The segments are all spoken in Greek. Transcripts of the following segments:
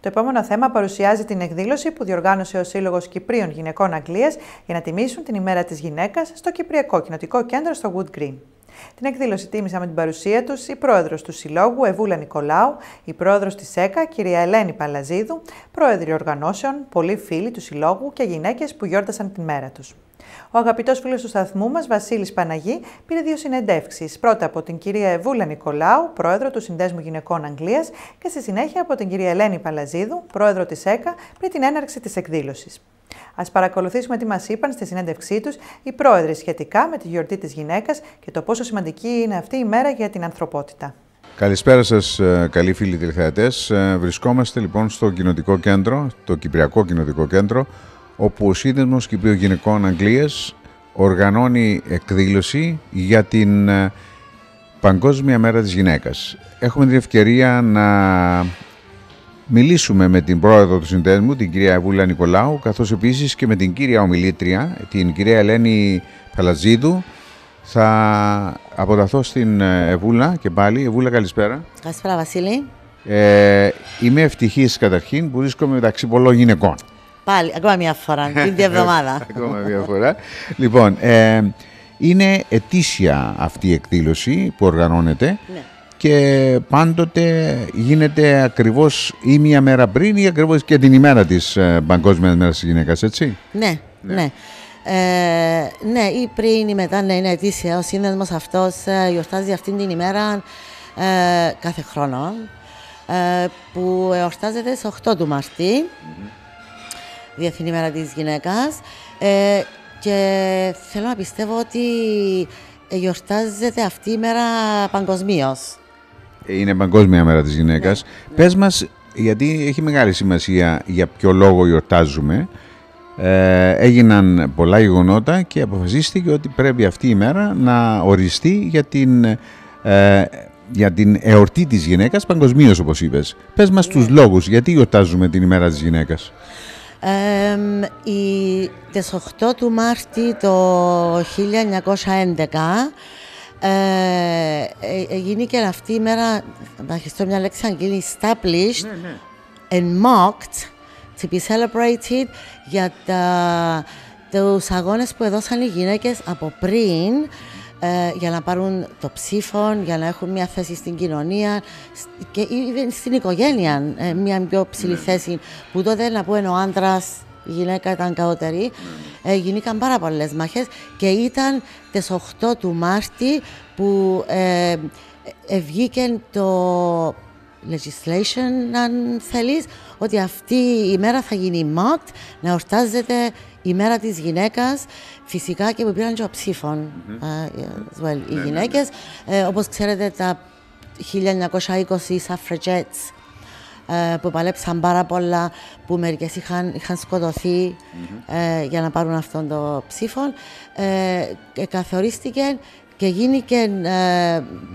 Το επόμενο θέμα παρουσιάζει την εκδήλωση που διοργάνωσε ο Σύλλογος Κυπρίων Γυναικών Αγγλίας για να τιμήσουν την ημέρα της γυναίκας στο Κυπριακό Κοινοτικό Κέντρο στο Wood Green. Την εκδήλωση τίμησαν με την παρουσία τους η πρόεδρος του συλλόγου Ευούλα Νικολάου, η πρόεδρος της ΕΚΑ, κυρία Ελένη Παλαζίδου, πρόεδροι οργανώσεων, πολλοί φίλοι του συλλόγου και γυναίκες που γιόρτασαν την μέρα τους. Ο αγαπητός φίλος του σταθμού μας, Βασίλης Παναγή, πήρε 2 συνεντεύξεις. Πρώτα από την κυρία Ευούλα Νικολάου, πρόεδρο του Συνδέσμου Γυναικών Αγγλίας, και στη συνέχεια από την κυρία Ελένη Παλαζίδου, πρόεδρο της ΕΚΑ, πριν την έναρξη της εκδήλωσης. Ας παρακολουθήσουμε τι μας είπαν στη συνέντευξή τους οι πρόεδροι σχετικά με τη γιορτή της γυναίκας και το πόσο σημαντική είναι αυτή η μέρα για την ανθρωπότητα. Καλησπέρα σας, καλοί φίλοι τηλεθεατές. Βρισκόμαστε λοιπόν στο Κοινοτικό Κέντρο, το Κυπριακό Κοινοτικό Κέντρο, όπου ο Σύνδεσμος Κυπρίων Γυναικών Αγγλίας οργανώνει εκδήλωση για την Παγκόσμια Μέρα της Γυναίκας. Έχουμε την ευκαιρία να μιλήσουμε με την πρόεδρο του συνδέσμου, την κυρία Ευούλα Νικολάου, καθώς επίσης και με την κύρια ομιλήτρια, την κυρία Ελένη Παλαζίδου. Θα αποταθώ στην Ευούλα και πάλι. Ευούλα, καλησπέρα. Καλησπέρα, Βασίλη. Είμαι ευτυχής καταρχήν που βρίσκομαι μεταξύ πολλών γυναικών. Πάλι, ακόμα μια φορά, την εβδομάδα. Ακόμα μια φορά. Λοιπόν, είναι ετήσια αυτή η εκδήλωση που οργανώνεται. Ναι. Και πάντοτε γίνεται ακριβώς ή μία μέρα πριν ή ακριβώς και την ημέρα της Παγκόσμιας Μέρας της Γυναίκας, έτσι. Ναι, ναι. Ναι, ή πριν ή μετά, ναι, είναι ετήσια. Ο σύνδεσμος αυτός γιορτάζει αυτήν την ημέρα κάθε χρόνο, που εορτάζεται στις 8 του Μαρτίου, Διεθνή ημέρα της γυναίκας, και θέλω να πιστεύω ότι γιορτάζεται αυτή η μέρα παγκοσμίως. Είναι Παγκόσμια Μέρα της Γυναίκας. Ναι. Πες μας, γιατί έχει μεγάλη σημασία για ποιο λόγο γιορτάζουμε. Έγιναν πολλά γεγονότα και αποφασίστηκε ότι πρέπει αυτή η μέρα να οριστεί για την εορτή της γυναίκας παγκοσμίως, όπως είπες. Πες μας τους λόγους, γιατί γιορτάζουμε την ημέρα της γυναίκας. Τις 8 του Μάρτη το 1911 γίνηκε αυτή η μέρα, να αρχιστώ μια λέξη αγγλική, established and mocked to be celebrated για τους αγώνες που έδωσαν οι γυναίκες από πριν, για να πάρουν το ψήφο, για να έχουν μια θέση στην κοινωνία και στην οικογένεια, μια πιο ψηλή θέση, που τότε, να πούμε, ο άντρας, η γυναίκα ήταν κατώτερη. Γίνηκαν πάρα πολλές μάχες και ήταν τις 8 του Μάρτη που βγήκε το legislation, αν θέλεις, ότι αυτή η μέρα θα γίνει mocked, να εορτάζεται η μέρα της γυναίκας, φυσικά και που πήραν και ο ψήφων οι γυναίκες. Όπως ξέρετε, τα 1920 suffragettes που παλέψαν πάρα πολλά, που μερικές είχαν σκοτωθεί για να πάρουν αυτόν το ψήφο, καθορίστηκε και γίνηκε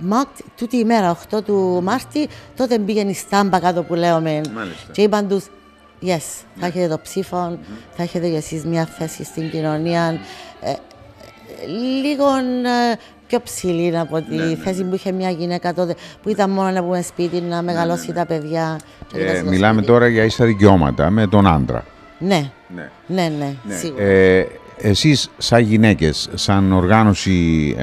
mocked τούτη η μέρα, 8 του Μάρτη. Τότε πήγαινε η στάμπα κάτω που λέμε. Και είπαν τους, yes, θα έχετε το ψήφο, θα έχετε και εσείς μια θέση στην κοινωνία, λίγο πιο ψηλή από τη θέση που είχε μια γυναίκα τότε, που ήταν μόνο να πούμε σπίτι, να μεγαλώσει τα παιδιά. Μιλάμε τώρα για ίσα δικαιώματα με τον άντρα. Ναι, σίγουρα. Εσείς σαν γυναίκες, σαν οργάνωση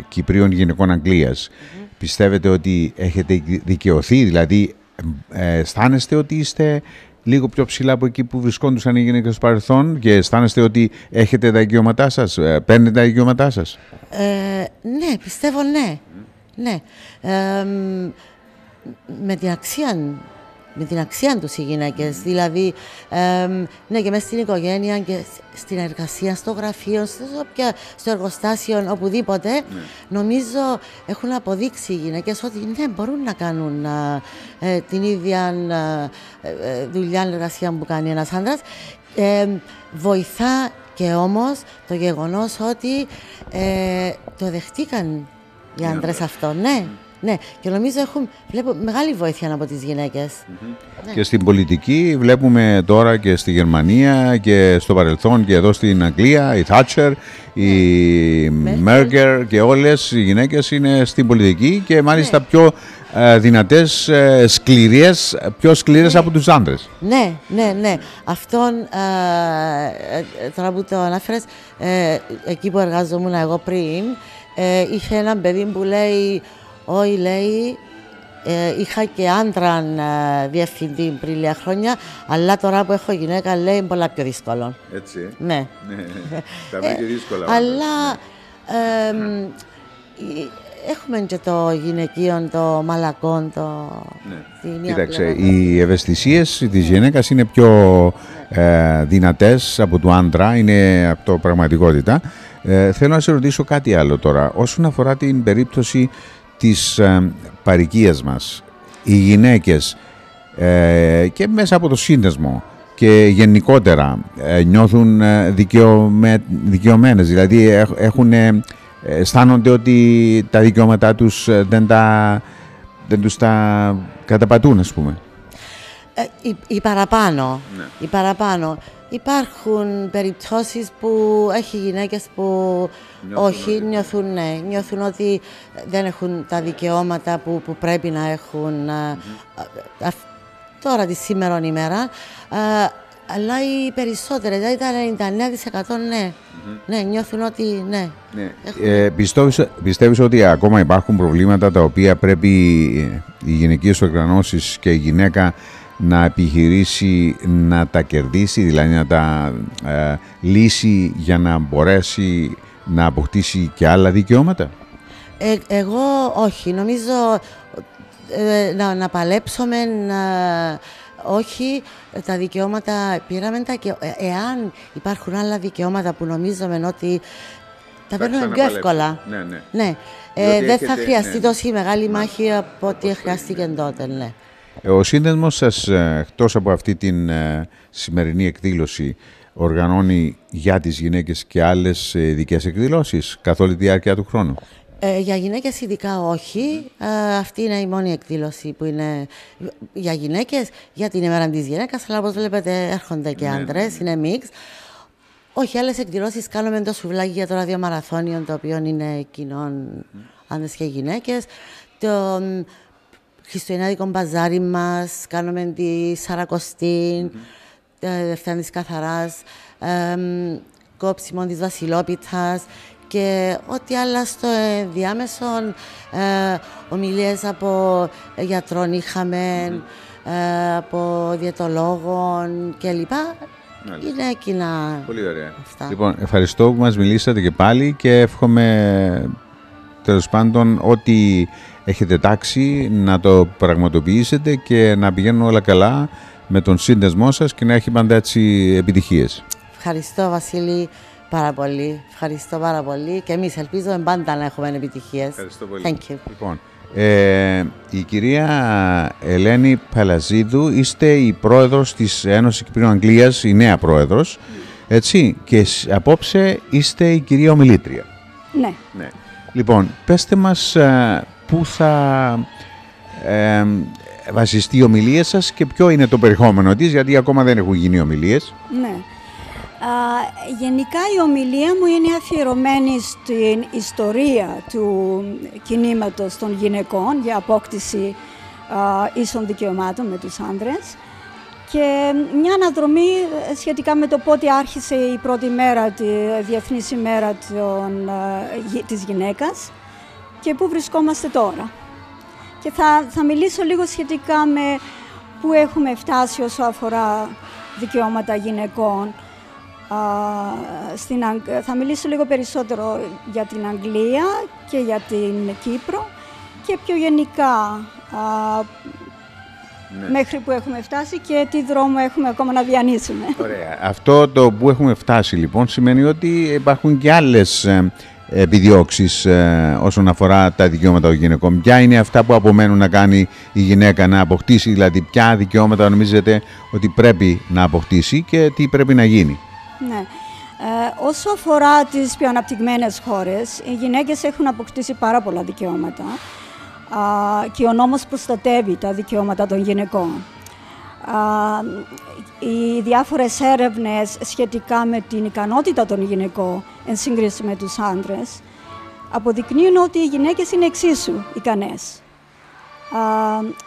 Κυπρίων Γυναικών Αγγλίας, πιστεύετε ότι έχετε δικαιωθεί, δηλαδή αισθάνεστε ότι είστε λίγο πιο ψηλά από εκεί που βρισκόντουσαν οι γυναίκες στο παρελθόν και αισθάνεστε ότι έχετε τα δικαιώματά σας, παίρνετε τα δικαιώματά σας? Ναι, πιστεύω ναι. Με την αξία τους οι γυναίκες, δηλαδή ναι, και μέσα στην οικογένεια και στην εργασία, στο γραφείο, στο εργοστάσιο, οπουδήποτε, νομίζω έχουν αποδείξει οι γυναίκες ότι ναι, μπορούν να κάνουν την ίδια δουλειά, εργασία που κάνει ένας άντρας. Βοηθά και όμως το γεγονός ότι το δεχτήκαν οι άντρες αυτό, ναι, και νομίζω βλέπω μεγάλη βοήθεια από τις γυναίκες. Ναι. Και στην πολιτική βλέπουμε τώρα και στη Γερμανία και στο παρελθόν και εδώ στην Αγγλία, η Θάτσερ, η Μέρκελ και όλες οι γυναίκες είναι στην πολιτική και μάλιστα πιο δυνατές, σκληρές, πιο σκληρές από τους άντρες. Ναι, ναι, ναι. Αυτόν, τώρα που το ανάφερες, εκεί που εργάζομουν εγώ πριν, είχε έναν παιδί που λέει, όχι λέει, είχα και άντρα διευθυντή πριν λίγα χρόνια, αλλά τώρα που έχω γυναίκα λέει είναι πολλά πιο δύσκολο. Έτσι. Ναι. Τα βρήκε δύσκολα. Αλλά έχουμε και το γυναικείο, το μαλακό, το... Κοίταξε, οι ευαισθησίες της γυναίκας είναι πιο δυνατές από του άντρα, είναι από το πραγματικότητα. Θέλω να σε ρωτήσω κάτι άλλο τώρα, όσον αφορά την περίπτωση της παροικίας μας. Οι γυναίκες και μέσα από το σύνδεσμο και γενικότερα νιώθουν δικαιωμένες, δηλαδή αισθάνονται ότι τα δικαιώματά τους δεν τους τα καταπατούν, ας πούμε. Οι παραπάνω. Ναι. Οι παραπάνω. Υπάρχουν περιπτώσεις που έχει γυναίκες που νιώθουν ότι δεν έχουν τα δικαιώματα που πρέπει να έχουν τώρα τη σήμερον ημέρα. Αλλά οι περισσότερες, δηλαδή τα 99% ναι, νιώθουν ότι ναι. Πιστεύεις ότι ακόμα υπάρχουν προβλήματα τα οποία πρέπει οι γυναικείες οργανώσεις και η γυναίκα να επιχειρήσει να τα κερδίσει, δηλαδή να τα λύσει για να μπορέσει να αποκτήσει και άλλα δικαιώματα? Εγώ όχι. Νομίζω να παλέψουμε, όχι, τα δικαιώματα πήραμε τα και εάν υπάρχουν άλλα δικαιώματα που νομίζουμε ότι τα παίρνουμε πιο εύκολα. Ναι. Δεν θα χρειαστεί τόση μεγάλη μάχη από ό,τι χρειάστηκε τότε, ναι. Ο σύνδεσμος σας, εκτός από αυτή την σημερινή εκδήλωση, οργανώνει για τις γυναίκες και άλλες ειδικές εκδηλώσεις καθ' όλη τη διάρκεια του χρόνου? Για γυναίκες ειδικά όχι. Αυτή είναι η μόνη εκδήλωση που είναι για γυναίκες, για την ημέρα της γυναίκας, αλλά όπως βλέπετε έρχονται και άντρες, είναι μίξ. Όχι, άλλες εκδηλώσεις κάνουμε το σουβλάκι για το ραδιομαραθώνιο, το οποίο είναι κοινών άντρες και γυναίκες. Το χριστουγεννιάτικο μπαζάρι μας, κάνουμε τη Σαρακοστή, Δευτέρα της Καθαράς, κόψιμο της Βασιλόπιτας και ό,τι άλλα στο διάμεσο, ομιλίες από γιατρών είχαμε, από διαιτολόγων κλπ. Είναι κοινά. Πολύ ωραία. Αυτά. Λοιπόν, ευχαριστώ που μας μιλήσατε και πάλι και εύχομαι τέλος πάντων ό,τι έχετε τάξει να το πραγματοποιήσετε και να πηγαίνουν όλα καλά με τον σύνδεσμό σας και να έχει πάντα έτσι επιτυχίες. Ευχαριστώ Βασίλη πάρα πολύ. Ευχαριστώ πάρα πολύ και εμείς ελπίζουμε πάντα να έχουμε επιτυχίες. Ευχαριστώ πολύ. Thank you. Λοιπόν, η κυρία Ελένη Παλαζίδου, είστε η πρόεδρος της Ένωσης Κυπρίων Αγγλίας, η νέα πρόεδρος, έτσι, και απόψε είστε η κυρία ομιλήτρια. Ναι. Λοιπόν, πέστε μας πού θα βασιστεί η ομιλία σας και ποιο είναι το περιεχόμενο της, γιατί ακόμα δεν έχουν γίνει ομιλίες. Ναι. Γενικά η ομιλία μου είναι αφιερωμένη στην ιστορία του κινήματος των γυναικών για απόκτηση ίσων δικαιωμάτων με τους άντρες και μια αναδρομή σχετικά με το πότε άρχισε η πρώτη μέρα, τη Διεθνής ημέρα της γυναίκας και πού βρισκόμαστε τώρα. Και θα μιλήσω λίγο σχετικά με πού έχουμε φτάσει όσο αφορά δικαιώματα γυναικών. Θα μιλήσω λίγο περισσότερο για την Αγγλία και για την Κύπρο και πιο γενικά μέχρι που έχουμε φτάσει και τι δρόμο έχουμε ακόμα να διανύσουμε. Ωραία. Αυτό το που έχουμε φτάσει λοιπόν σημαίνει ότι υπάρχουν και άλλες επιδιώξεις όσον αφορά τα δικαιώματα των γυναικών. Ποια είναι αυτά που απομένουν να κάνει η γυναίκα να αποκτήσει, δηλαδή ποια δικαιώματα νομίζετε ότι πρέπει να αποκτήσει και τι πρέπει να γίνει? Ναι. Όσο αφορά τις πιο αναπτυγμένες χώρες, οι γυναίκες έχουν αποκτήσει πάρα πολλά δικαιώματα και ο νόμος προστατεύει τα δικαιώματα των γυναικών. Οι διάφορες έρευνες σχετικά με την ικανότητα των γυναικών εν σύγκριση με τους άντρες αποδεικνύουν ότι οι γυναίκες είναι εξίσου ικανές.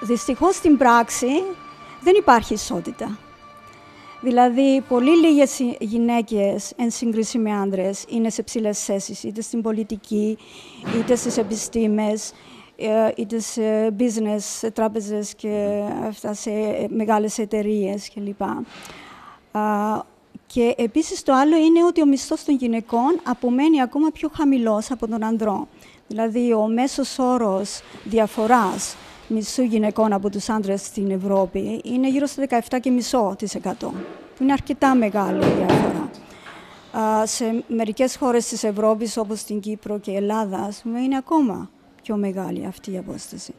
Δυστυχώς στην πράξη δεν υπάρχει ισότητα. Δηλαδή, πολύ λίγες γυναίκες, εν σύγκριση με άντρες, είναι σε ψηλές θέσεις, είτε στην πολιτική, είτε στις επιστήμες, είτε σε business, σε τράπεζες και αυτά, σε μεγάλες εταιρείες κλπ. Και επίσης το άλλο είναι ότι ο μισθός των γυναικών απομένει ακόμα πιο χαμηλός από των ανδρών. Δηλαδή, ο μέσος όρος διαφοράς μισθού γυναικών από τους άντρες στην Ευρώπη είναι γύρω στο 17,5%, που είναι αρκετά μεγάλη διαφορά. Σε μερικές χώρες της Ευρώπης, όπως στην Κύπρο και Ελλάδα, είναι ακόμα πιο μεγάλη αυτή η απόσταση.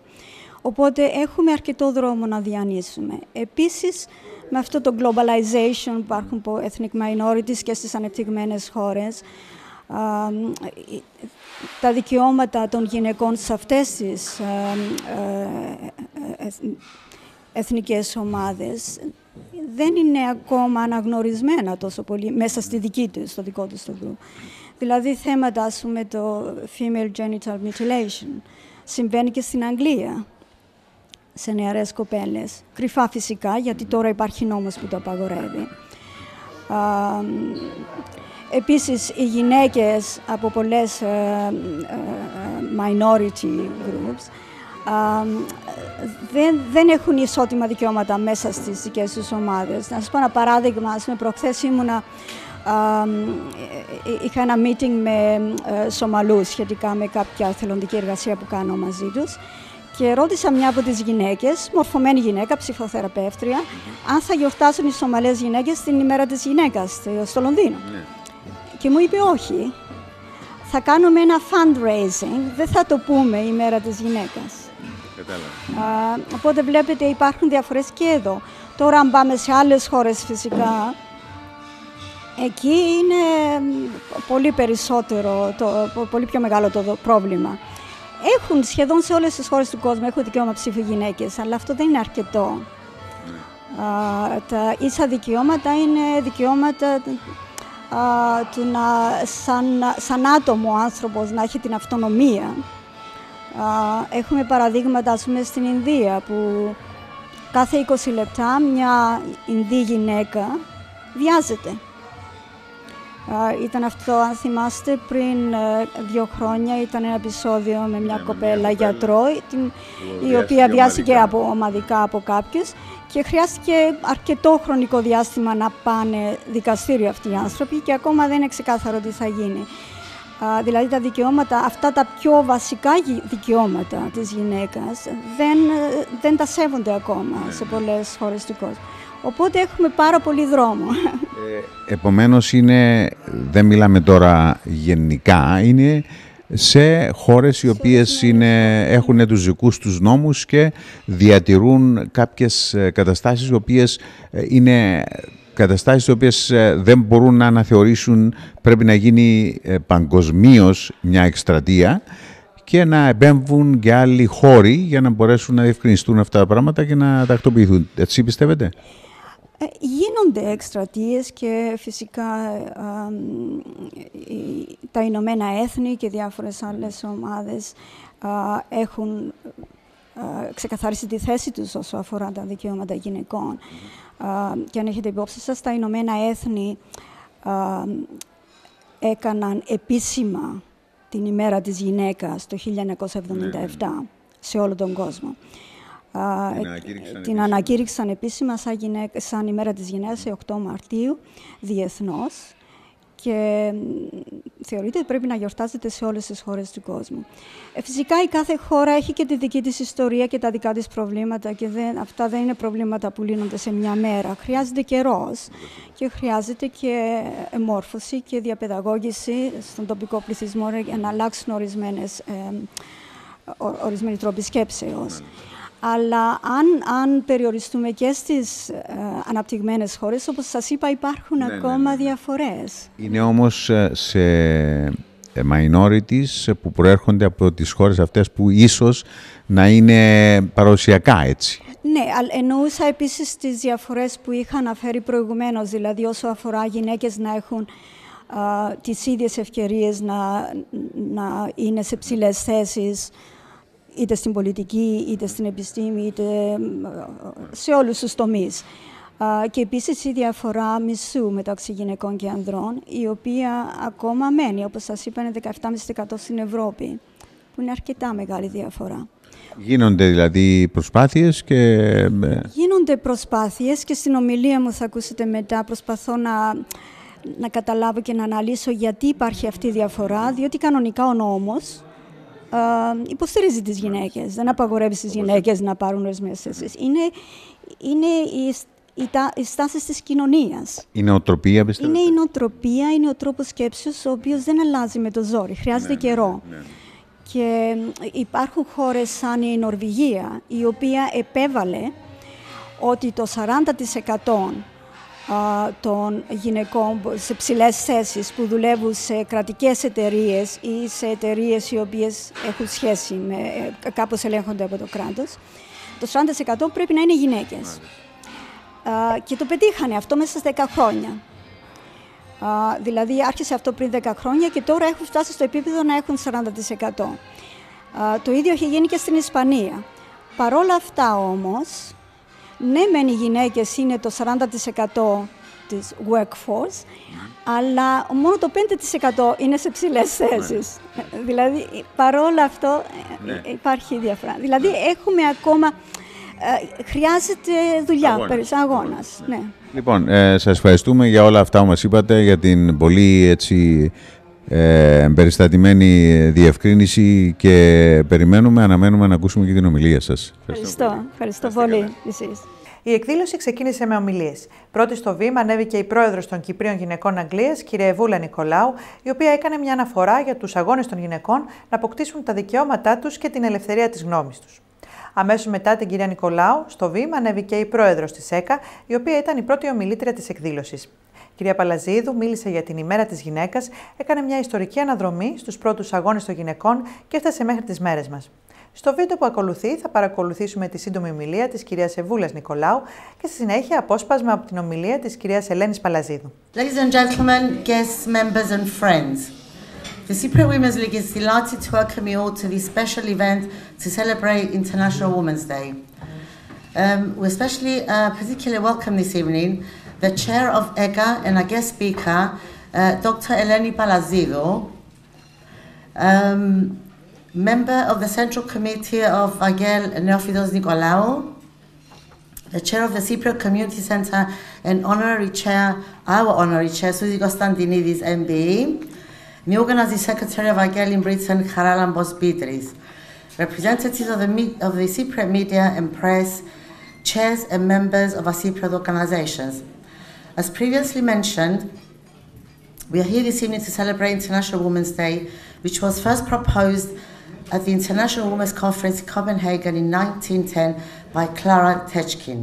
Οπότε έχουμε αρκετό δρόμο να διανύσουμε. Επίσης, με αυτό το globalization υπάρχουν ethnic minorities και στις ανεπτυγμένες χώρες, τα δικαιώματα των γυναικών σε αυτές τις εθνικές ομάδες δεν είναι ακόμα αναγνωρισμένα τόσο πολύ μέσα στη δική τους, στο δικό τους το group. Δηλαδή θέματα, ας πούμε, το female genital mutilation συμβαίνει και στην Αγγλία σε νεαρές κοπέλες. Κρυφά φυσικά, γιατί τώρα υπάρχει νόμος που το απαγορεύει. Επίσης, οι γυναίκες από πολλές minority groups δεν έχουν ισότιμα δικαιώματα μέσα στις δικές τους ομάδες. Να σας πω ένα παράδειγμα. Προχθές είχα ένα meeting με Σομαλούς σχετικά με κάποια θελοντική εργασία που κάνω μαζί τους και ρώτησα μια από τις γυναίκες, μορφωμένη γυναίκα, ψυχοθεραπεύτρια, αν θα γιορτάσουν οι Σομαλές γυναίκες την ημέρα της γυναίκας στο Λονδίνο. Και μου είπε όχι. Θα κάνουμε ένα fundraising, δεν θα το πούμε η μέρα της γυναίκας. Οπότε βλέπετε υπάρχουν διαφορές και εδώ. Τώρα αν πάμε σε άλλες χώρες φυσικά, εκεί είναι πολύ περισσότερο, πολύ πιο μεγάλο το πρόβλημα. Έχουν σχεδόν σε όλες τις χώρες του κόσμου έχουν δικαίωμα ψήφου γυναίκες, αλλά αυτό δεν είναι αρκετό. Τα ίσα δικαιώματα είναι δικαιώματα του να, σαν άτομο ο άνθρωπος να έχει την αυτονομία. Έχουμε παραδείγματα, ας πούμε, στην Ινδία, που κάθε 20 λεπτά μια Ινδή γυναίκα βιάζεται. Ήταν αυτό, αν θυμάστε, πριν 2 χρόνια ήταν ένα επεισόδιο με μια κοπέλα γιατρό, η οποία βιάστηκε ομαδικά από κάποιους και χρειάστηκε αρκετό χρονικό διάστημα να πάνε δικαστήριο αυτοί οι άνθρωποι και ακόμα δεν είναι ξεκάθαρο τι θα γίνει. Δηλαδή τα δικαιώματα, αυτά τα πιο βασικά δικαιώματα της γυναίκας δεν τα σέβονται ακόμα σε πολλές χώρες του κόσμου. Οπότε έχουμε πάρα πολύ δρόμο. Επομένως, δεν μιλάμε τώρα γενικά, είναι σε χώρες οι οποίες έχουν τους δικούς τους νόμους και διατηρούν κάποιες καταστάσεις οι οποίες είναι καταστάσεις οι οποίες δεν μπορούν να αναθεωρήσουν, πρέπει να γίνει παγκοσμίως μια εκστρατεία και να επέμβουν και άλλοι χώροι για να μπορέσουν να διευκρινιστούν αυτά τα πράγματα και να τακτοποιηθούν. Έτσι πιστεύετε? Γίνονται εκστρατείες και φυσικά τα Ηνωμένα Έθνη και διάφορες άλλες ομάδες έχουν ξεκαθαρίσει τη θέση τους όσο αφορά τα δικαιώματα γυναικών. Και αν έχετε υπόψη σας, τα Ηνωμένα Έθνη έκαναν επίσημα την ημέρα της γυναίκας το 1977 σε όλο τον κόσμο. Την ανακήρυξαν επίσημα σαν ημέρα της γυναίκας σε 8 Μαρτίου διεθνώς και θεωρείται ότι πρέπει να γιορτάζεται σε όλες τις χώρες του κόσμου. Φυσικά η κάθε χώρα έχει και τη δική της ιστορία και τα δικά της προβλήματα και αυτά δεν είναι προβλήματα που λύνονται σε μια μέρα. Χρειάζεται καιρός και χρειάζεται και εμόρφωση και διαπαιδαγώγηση στον τοπικό πληθυσμό για να αλλάξουν ορισμένοι τρόποι σκέψεως. Αλλά αν περιοριστούμε και στις αναπτυγμένες χώρες, όπως σας είπα, υπάρχουν ακόμα διαφορές. Είναι όμως σε minorities που προέρχονται από τις χώρες αυτές που ίσως να είναι παραδοσιακά έτσι. Ναι, εννοούσα επίσης τις διαφορές που είχα αναφέρει προηγουμένως, δηλαδή όσο αφορά γυναίκες να έχουν τις ίδιες ευκαιρίες να είναι σε ψηλές θέσεις, είτε στην πολιτική, είτε στην επιστήμη, είτε σε όλους τους τομείς. Και επίσης η διαφορά μισθού μεταξύ γυναικών και ανδρών, η οποία ακόμα μένει, όπως σας είπα, είναι 17,5% στην Ευρώπη, που είναι αρκετά μεγάλη διαφορά. Γίνονται δηλαδή προσπάθειες και... Γίνονται προσπάθειες και στην ομιλία μου θα ακούσετε μετά, προσπαθώ να καταλάβω και να αναλύσω γιατί υπάρχει αυτή η διαφορά, διότι κανονικά ο νόμος υποστηρίζει τις γυναίκες, δεν απαγορεύει στις γυναίκες να πάρουν ορισμένες θέσεις. Είναι οι στάσεις της κοινωνίας. Η νοοτροπία, πιστεύετε? Είναι η νοοτροπία, είναι ο τρόπος σκέψης, ο οποίος δεν αλλάζει με το ζόρι, χρειάζεται καιρό. Ναι. Και υπάρχουν χώρες σαν η Νορβηγία, η οποία επέβαλε ότι το 40% των γυναικών σε ψηλές θέσεις που δουλεύουν σε κρατικές εταιρείες ή σε εταιρείες οι οποίες έχουν σχέση με, κάπως ελέγχονται από το κράτος, το 40% πρέπει να είναι γυναίκες. Και το πετύχανε αυτό μέσα στα 10 χρόνια. Δηλαδή άρχισε αυτό πριν 10 χρόνια και τώρα έχουν φτάσει στο επίπεδο να έχουν 40%. Το ίδιο έχει γίνει και στην Ισπανία. Παρόλα αυτά όμως, ναι μεν οι γυναίκες είναι το 40% της workforce, αλλά μόνο το 5% είναι σε ψηλές θέσεις. Δηλαδή παρόλα αυτό υπάρχει διαφορά. Δηλαδή έχουμε ακόμα... χρειάζεται δουλειά, αγώνας. Ναι. Λοιπόν, σας ευχαριστούμε για όλα αυτά που μας είπατε, για την πολύ έτσι, περιστατημένη διευκρίνηση και αναμένουμε να ακούσουμε και την ομιλία σας. Ευχαριστώ πολύ. Η εκδήλωση ξεκίνησε με ομιλίες. Πρώτη στο βήμα ανέβηκε η πρόεδρος των Κυπρίων Γυναικών Αγγλίας, κυρία Ευούλα Νικολάου, η οποία έκανε μια αναφορά για τους αγώνες των γυναικών να αποκτήσουν τα δικαιώματά τους και την ελευθερία της γνώμης τους. Αμέσως μετά την κυρία Νικολάου, στο βήμα ανέβηκε η πρόεδρος της ΕΚΑ, η οποία ήταν η πρώτη ομιλήτρια της εκδήλωσης. Η κυρία Παλαζίδου μίλησε για την ημέρα της γυναίκας, έκανε μια ιστορική αναδρομή στους πρώτους αγώνες των γυναικών και έφτασε μέχρι τις μέρες μας. Στο βίντεο που ακολουθεί θα παρακολουθήσουμε τη σύντομη ομιλία της κυρίας Ευούλας Νικολάου και στη συνέχεια απόσπασμα από την ομιλία της κυρίας Ελένης Παλαζίδου. Ladies and gentlemen, guests, members and friends. The Cypriot Women's League is delighted to welcome you all to this special event to celebrate International Women's Day. We especially particularly welcome this evening the chair of EGA and our guest speaker, Dr. Eleni Palazidou, member of the Central Committee of Agel Neophytos Nikolaou, the chair of the Cypriot Community Centre and our honorary chair, Suzy Konstantinidis, MBE, the organizing secretary of Agel in Britain, Charalambos Bidris, representatives of the Cypriot media and press, chairs and members of our Cypriot organizations. As previously mentioned, we are here this evening to celebrate International Women's Day, which was first proposed at the International Women's Conference in Copenhagen in 1910 by Clara Techkin.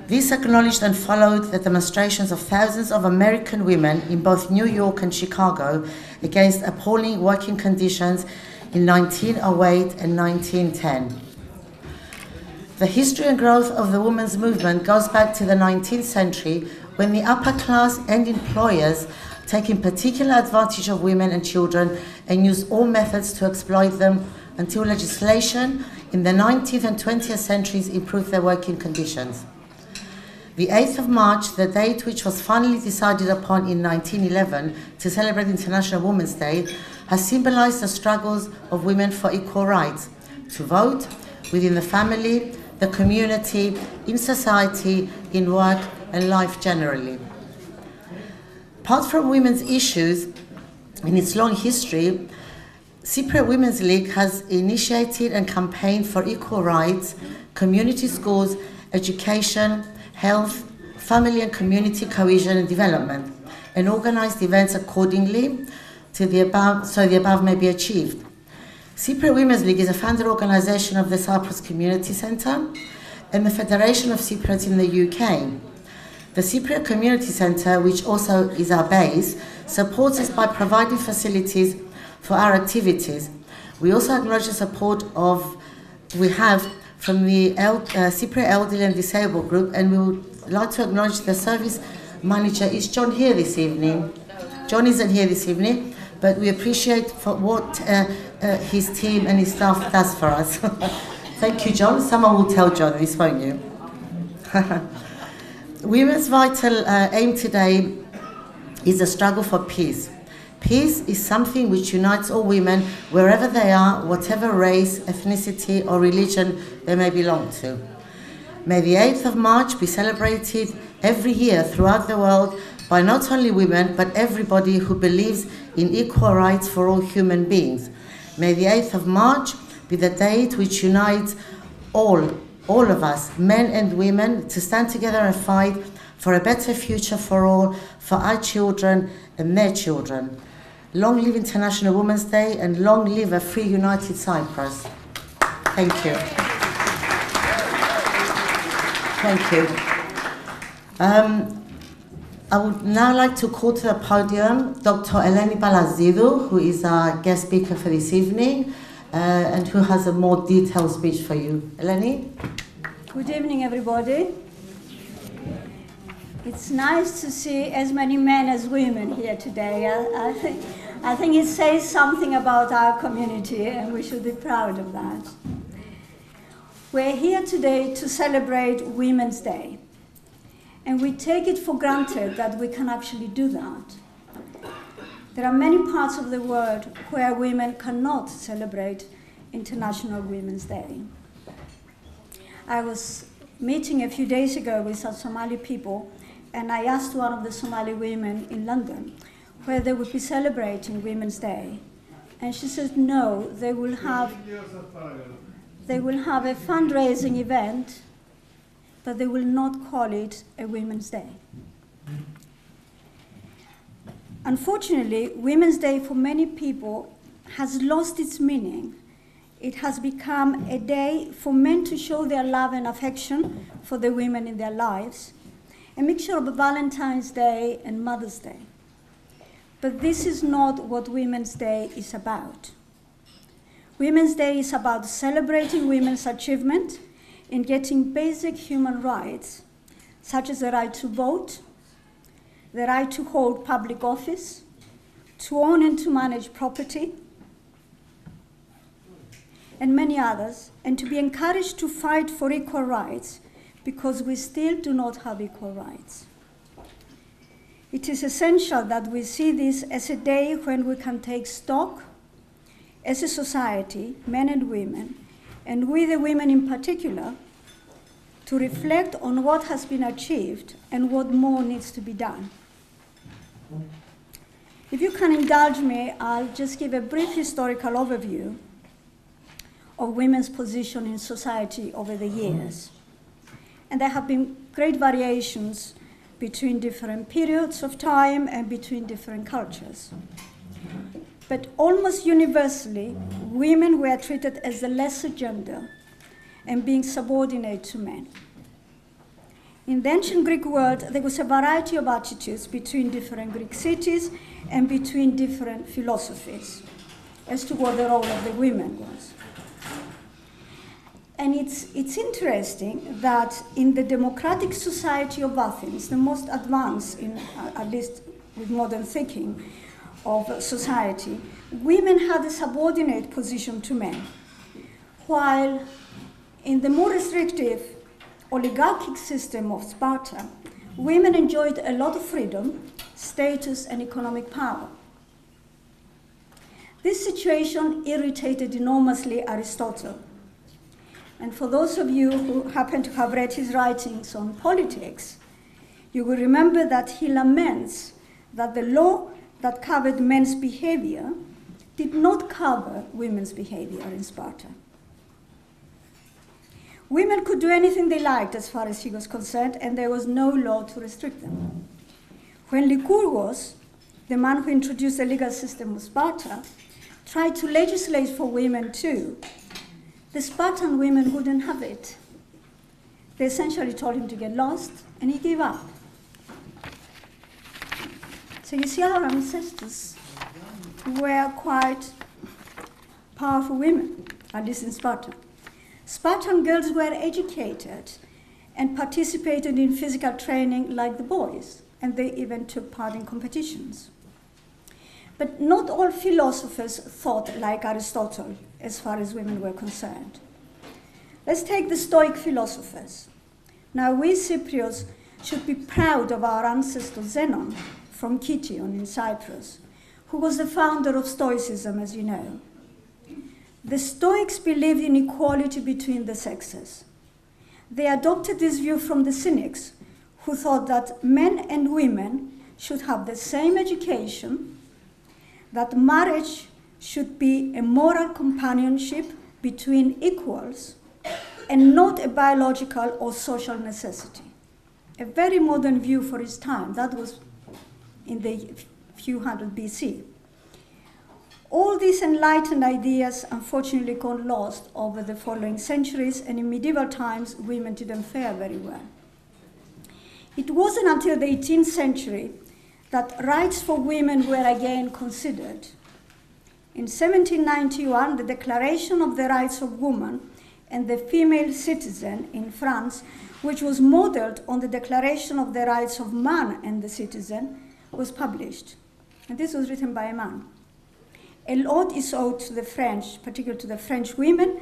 This acknowledged and followed the demonstrations of thousands of American women in both New York and Chicago against appalling working conditions in 1908 and 1910. The history and growth of the women's movement goes back to the 19th century when the upper class and employers taking particular advantage of women and children and used all methods to exploit them until legislation in the 19th and 20th centuries improved their working conditions. The 8th of March, the date which was finally decided upon in 1911 to celebrate International Women's Day, has symbolized the struggles of women for equal rights to vote within the family, the community, in society, in work and life generally. Apart from women's issues, in its long history, Cypriot Women's League has initiated and campaigned for equal rights, community schools, education, health, family and community cohesion and development, and organized events accordingly to the above, so the above may be achieved. Cypriot Women's League is a founder organization of the Cyprus Community Centre and the Federation of Cypriots in the UK. The Cypriot Community Centre, which also is our base, supports us by providing facilities for our activities. We also acknowledge the support we have from the Cypriot Elderly and Disabled Group, and we would like to acknowledge the service manager. Is John here this evening? John isn't here this evening, but we appreciate for what his team and his staff does for us. Thank you, John. Someone will tell John this, won't you? Women's vital aim today is a struggle for peace. Peace is something which unites all women wherever they are, whatever race, ethnicity or religion they may belong to. May the 8th of March be celebrated every year throughout the world by not only women but everybody who believes in equal rights for all human beings. May the 8th of March be the date which unites all of us, men and women, to stand together and fight for a better future for all, for our children and their children. Long live International Women's Day and long live a free united Cyprus. Thank you. Thank you. I would now like to call to the podium Dr. Elένη Παλαζίδου, who is our guest speaker for this evening and who has a more detailed speech for you. Eleni? Good evening, everybody. It's nice to see as many men as women here today. I think it says something about our community, and we should be proud of that. We're here today to celebrate Women's Day, and we take it for granted that we can actually do that. There are many parts of the world where women cannot celebrate International Women's Day. I was meeting a few days ago with some Somali people, and I asked one of the Somali women in London where they would be celebrating Women's Day. And she said, no, they will have a fundraising event, but they will not call it a Women's Day. Unfortunately, Women's Day for many people has lost its meaning. It has become a day for men to show their love and affection for the women in their lives, a mixture of Valentine's Day and Mother's Day. But this is not what Women's Day is about. Women's Day is about celebrating women's achievement in getting basic human rights, such as the right to vote, the right to hold public office, to own and to manage property, and many others, and to be encouraged to fight for equal rights, because we still do not have equal rights. It is essential that we see this as a day when we can take stock as a society, men and women, and we the women in particular, to reflect on what has been achieved and what more needs to be done. If you can indulge me, I'll just give a brief historical overview of women's position in society over the years. And there have been great variations between different periods of time and between different cultures. But almost universally, women were treated as the lesser gender and being subordinate to men. In the ancient Greek world, there was a variety of attitudes between different Greek cities and between different philosophies as to what the role of the women was. And it's interesting that in the democratic society of Athens, the most advanced, at least with modern thinking, of society, women had a subordinate position to men, while in the more restrictive oligarchic system of Sparta, women enjoyed a lot of freedom, status, and economic power. This situation irritated enormously Aristotle. And for those of you who happen to have read his writings on politics, you will remember that he laments that the law that covered men's behavior did not cover women's behavior in Sparta. Women could do anything they liked as far as he was concerned, and there was no law to restrict them. When Lycurgus, the man who introduced the legal system of Sparta, tried to legislate for women too, the Spartan women wouldn't have it. They essentially told him to get lost, and he gave up. So you see, our ancestors were quite powerful women, at least in Sparta. Spartan girls were educated and participated in physical training like the boys, and they even took part in competitions. But not all philosophers thought like Aristotle as far as women were concerned. Let's take the Stoic philosophers. Now, we Cypriots should be proud of our ancestor Zenon from Kition in Cyprus, who was the founder of Stoicism, as you know. The Stoics believed in equality between the sexes. They adopted this view from the Cynics, who thought that men and women should have the same education, that marriage should be a moral companionship between equals and not a biological or social necessity. A very modern view for its time. That was in the few hundred BC. All these enlightened ideas unfortunately got lost over the following centuries, and in medieval times, women didn't fare very well. It wasn't until the 18th century that rights for women were again considered. In 1791, the Declaration of the Rights of Woman and the Female Citizen in France, which was modeled on the Declaration of the Rights of Man and the Citizen, was published. And this was written by a man. A lot is owed to the French, particularly to the French women,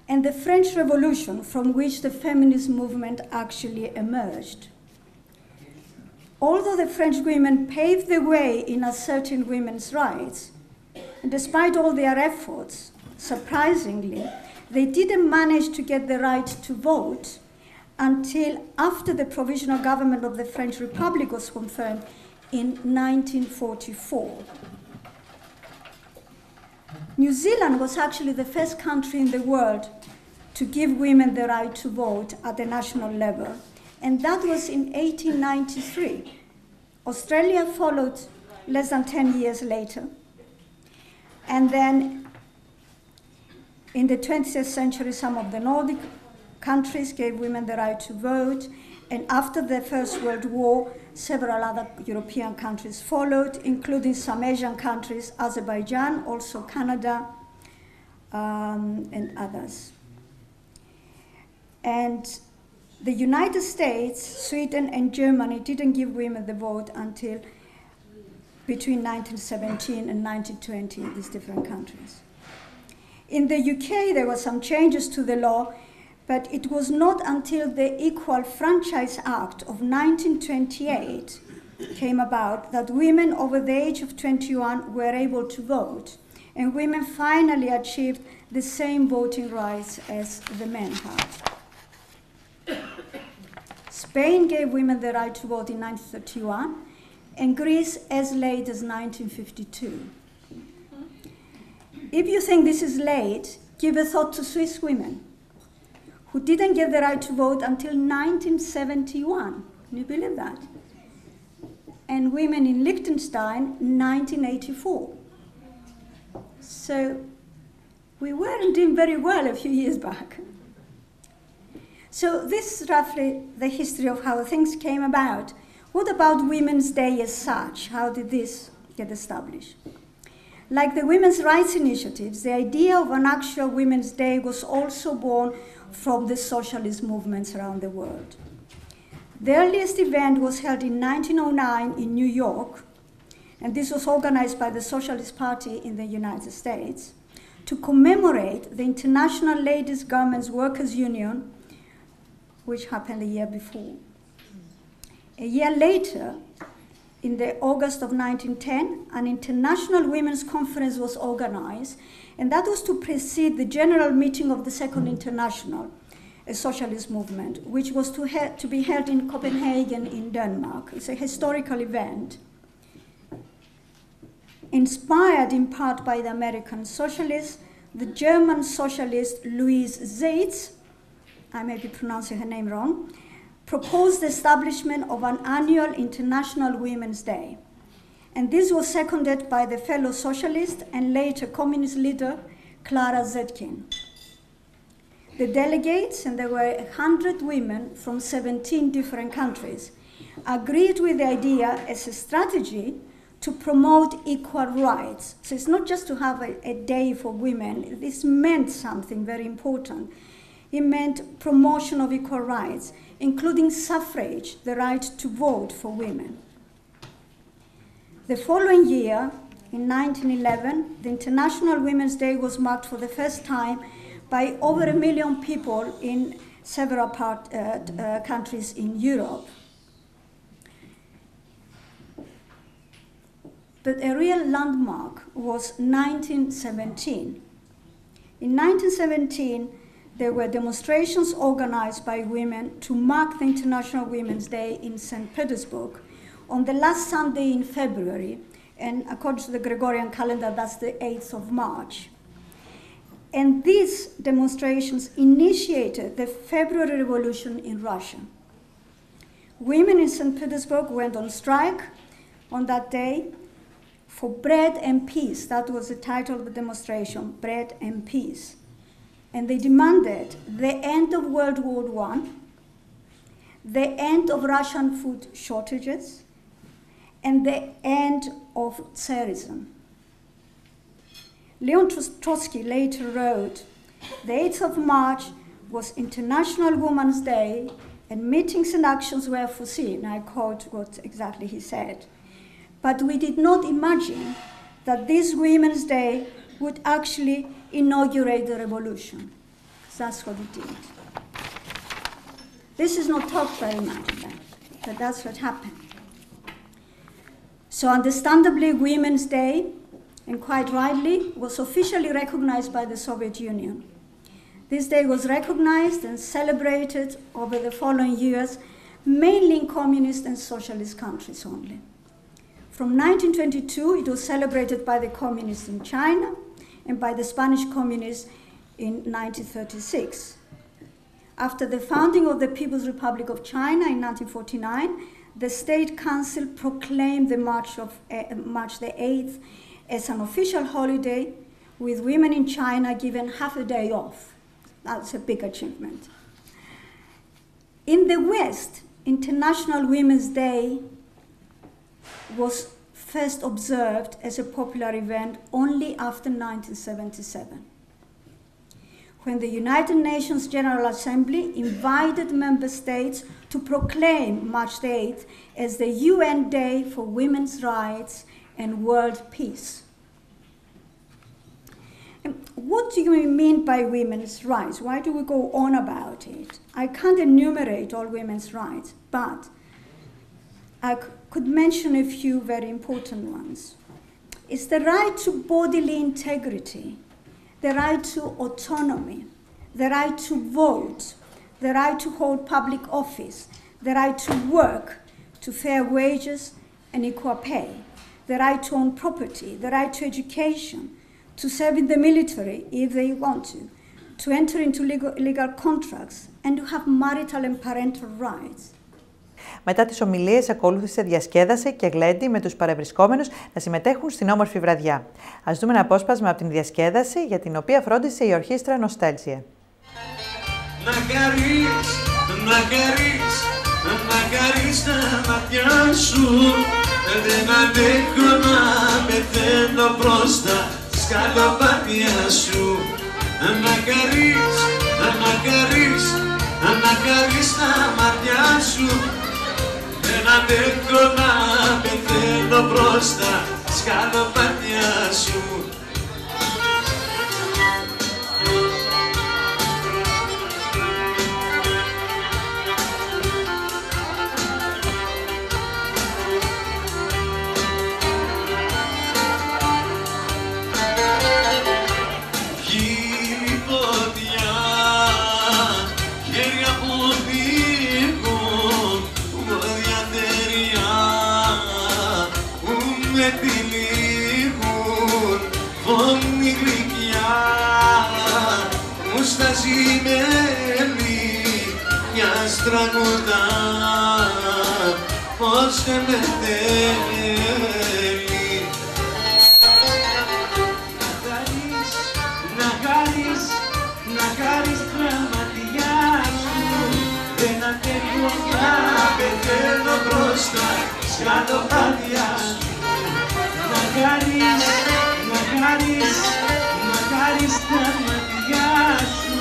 and the French Revolution, from which the feminist movement actually emerged. Although the French women paved the way in asserting women's rights, and despite all their efforts, surprisingly, they didn't manage to get the right to vote until after the provisional government of the French Republic was confirmed in 1944. New Zealand was actually the first country in the world to give women the right to vote at the national level, and that was in 1893. Australia followed less than 10 years later. And then in the 20th century, some of the Nordic countries gave women the right to vote, and after the First World War, several other European countries followed, including some Asian countries, Azerbaijan, also Canada, and others. And the United States, Sweden, and Germany didn't give women the vote until between 1917 and 1920 in these different countries. In the UK, there were some changes to the law, but it was not until the Equal Franchise Act of 1928 came about that women over the age of 21 were able to vote, and women finally achieved the same voting rights as the men had. Spain gave women the right to vote in 1931, and Greece as late as 1952. If you think this is late, give a thought to Swiss women, who didn't get the right to vote until 1971. Can you believe that? And women in Liechtenstein, 1984. So we weren't doing very well a few years back. So this is roughly the history of how things came about. What about Women's Day as such? How did this get established? Like the women's rights initiatives, the idea of an actual Women's Day was also born from the socialist movements around the world. The earliest event was held in 1909 in New York, and this was organized by the Socialist Party in the United States to commemorate the International Ladies' Garments Workers' Union, which happened the year before. A year later, in the August of 1910, an international women's conference was organized, and that was to precede the general meeting of the Second International, a socialist movement, which was to be held in Copenhagen in Denmark. It's a historical event. Inspired in part by the American socialists, the German socialist Louise Zeitz, I may be pronouncing her name wrong, proposed the establishment of an annual International Women's Day. And this was seconded by the fellow socialist and later communist leader, Clara Zetkin. The delegates, and there were 100 women from 17 different countries, agreed with the idea as a strategy to promote equal rights. So it's not just to have a day for women. This meant something very important. It meant promotion of equal rights, including suffrage, the right to vote for women. The following year, in 1911, the International Women's Day was marked for the first time by over 1 million people in several countries in Europe. But a real landmark was 1917. In 1917, there were demonstrations organized by women to mark the International Women's Day in St. Petersburg on the last Sunday in February, and according to the Gregorian calendar, that's the 8th of March. And these demonstrations initiated the February Revolution in Russia. Women in St. Petersburg went on strike on that day for bread and peace. That was the title of the demonstration, Bread and Peace. And they demanded the end of World War I, the end of Russian food shortages, and the end of Tsarism. Leon Trotsky later wrote, the 8th of March was International Women's Day, and meetings and actions were foreseen. I quote what exactly he said. But we did not imagine that this Women's Day would actually inaugurate the revolution. That's what it did. This is not talked very much about, but that's what happened. So understandably, Women's Day, and quite rightly, was officially recognized by the Soviet Union. This day was recognized and celebrated over the following years, mainly in communist and socialist countries only. From 1922, it was celebrated by the communists in China and by the Spanish communists in 1936. After the founding of the People's Republic of China in 1949, the State Council proclaimed the March the 8th as an official holiday, with women in China given half a day off. That's a big achievement. In the West, International Women's Day was first observed as a popular event only after 1977, when the United Nations General Assembly invited member states to proclaim March the 8th as the UN Day for Women's Rights and World Peace. And what do you mean by women's rights? Why do we go on about it? I can't enumerate all women's rights, but I could mention a few very important ones. It's the right to bodily integrity, the right to autonomy, the right to vote, the right to hold public office, the right to work, to fair wages and equal pay, the right to own property, the right to education, to serve in the military if they want to enter into legal contracts, and to have marital and parental rights. Μετά τις ομιλίες ακολούθησε διασκέδαση και γλέντι με τους παρευρισκόμενους να συμμετέχουν στην όμορφη βραδιά. Ας δούμε ένα απόσπασμα από την διασκέδαση για την οποία φρόντισε η ορχήστρα Νοστέλζια. Να χαρείς τα μάτια σου, δεν αντέχω να πεθαίνω μπροστά στις καλοπάτια σου. Να χαρείς τα μάτια σου, δεν αντέχω να πεθαίνω μπροστά στις καλοπάτια σου. Τραγουδά πως δεν με θέλει. Να χαρείς τα μάτια σου, δεν αντέχω να πεθαίνω μπροστά στις καλοπάτια σου. Να χαρείς τα μάτια σου,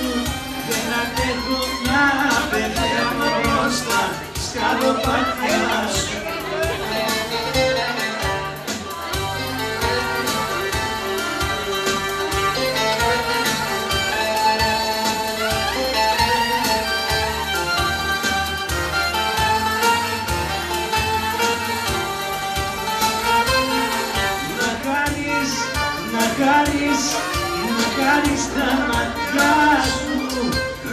δεν αντέχω να πεθαίνω μπροστά στις καλοπάτια σου. χάρεις τα μάτια σου.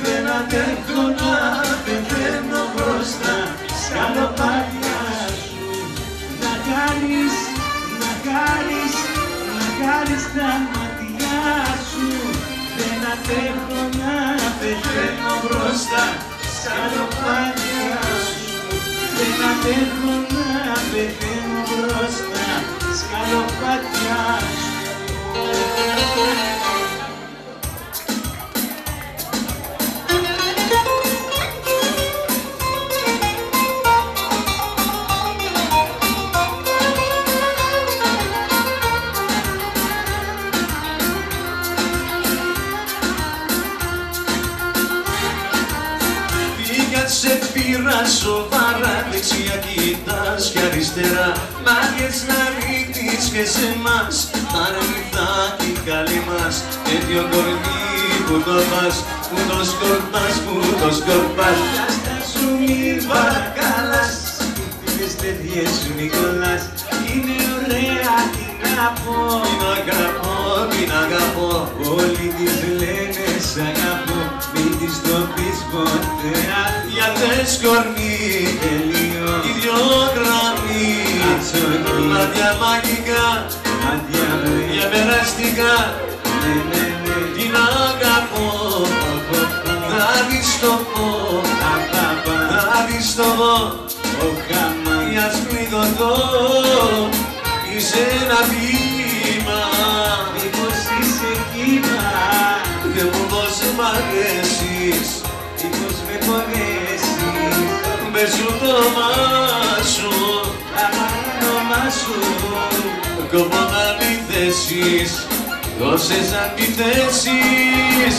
Δεν αντέχω να πεθαίνω μπροστά σκαλοπάτια σου. Να χάρεις τα μάτια σου. Δεν αντέχω να πεθαίνω μπροστά σκαλοπάτια σου. Δεν αντέχω να πεθαίνω μπροστά σκαλοπάτια σου. Σε πήρα σοβαρά, δεξιά κοιτάς και αριστερά. Μάγκες να ρίχνεις και σε εμάς, παρελθάκι καλή μας. Τέτοιο κορμί που το πας, που το σκορπάς, που το σκορπάς. Κάστα σου μη παρακαλάς, τις τέτοιες σου Νικολάς. Είναι ωραία, την αγαπώ, την αγαπώ. όλοι τις λένε σ' αγαπώ. Μην της το πεις ποτέ, για δες κορμί, τελείω, ίδιο γραμμή. Μάτια μαγικά, για περαστικά. Την αγαπώ, θα της το πω, θα της το πω. Για σπληγωθώ, είσαι ένα βήμα. Μήπως είσαι κύμα, Δε μου πως μ' αρέσεις, μήπως με πονέσεις. μπες σου το μάσου, Αμάνωμά σου, κόβω αντιθέσεις, τόσες αντιθέσεις.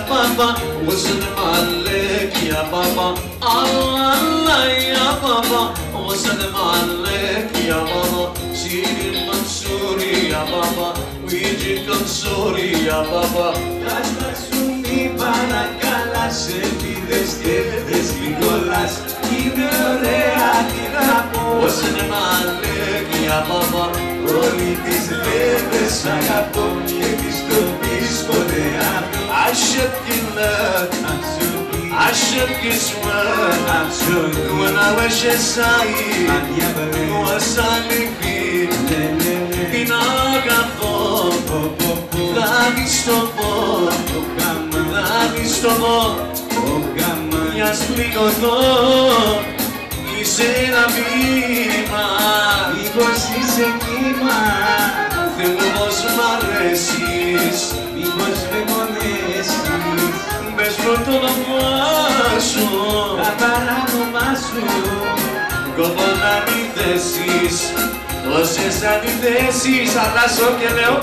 Baba, wasn't Malik, ya Baba. Allah, ya Baba, wasn't Malik, ya Baba. Siri Mansuri, ya Baba. Ouija Consori, ya Baba. κάστα σου μη παρακαλάς, επίδες και δες Νικολάς. Είναι ωραία, τι να πω, Wasn't Malik, ya Baba. όλοι τις λένε σ' αγαπώ και τις το πεις ποτέ αυτό. عشقك الله عشقك اسمه وانا وش السعيد واسالي فيه بنا قفو داني ستوبو داني ستوبو για σπληγωθώ είσαι ένα βήμα. Μήπως είσαι κύμα, Θέλω πως μ' αρέσεις, μήπως με πονέσεις. μπες μου το όνομά σου, Τα παράνομά σου, κόβω αντιθέσεις, τόσες αντιθέσεις. Αλλάζω και λέω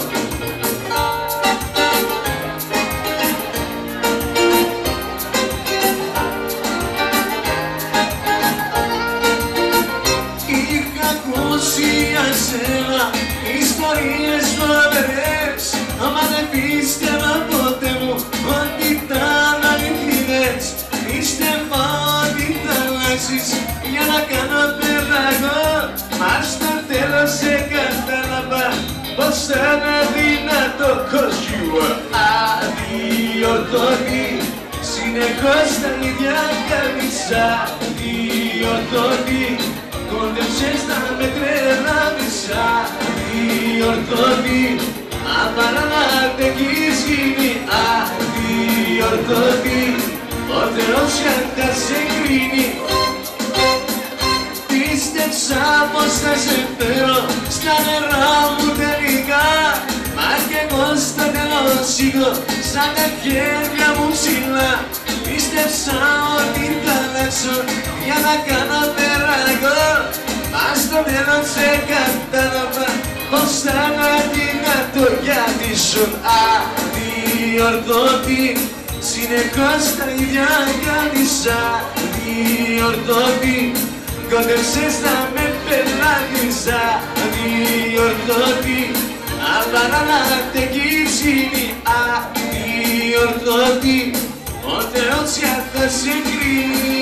είχα ακούσει για σένα ιστορίες φοβερές, άμα δεν πίστευα ποτέ μου ότι ήταν αληθινές. Πίστευα ότι θα αλλάξεις για να κάνω πέραγο, μα στο τέλος σε κατάλαβα πως θα είναι δυνατό. 'Cause you were αδιορθώτη, συνεχώς τα ίδια κάνεις. Αδιορθώτη, κόντεψες να με τρελάνεις. Αδιορθώτη, άμα να έχεις γίνει. Αδιορθώτη, ο Θεός κατά σε κρίνει. Πίστεψα πως θα σε φέρω στα νερά μου τελικά, μα κι εγώ στο τέλος σήκω σαν τα χέρια μου ψηλά. Πίστεψα ότι θα αλλάξω για να κάνω πέραγο, μα στο τέλος σε κατάλαβα πως θα είναι δυνατό. Γιατί ήσουν αδιορθώτη, συνεχώς τα ίδια κάνεις. Αδιορθώτη, κόντεψες να με πελάσεις. μάθησα διορθώτη αλλά να τεκείσινη αδιορθώτη ο Θεός θα σε κρίνει.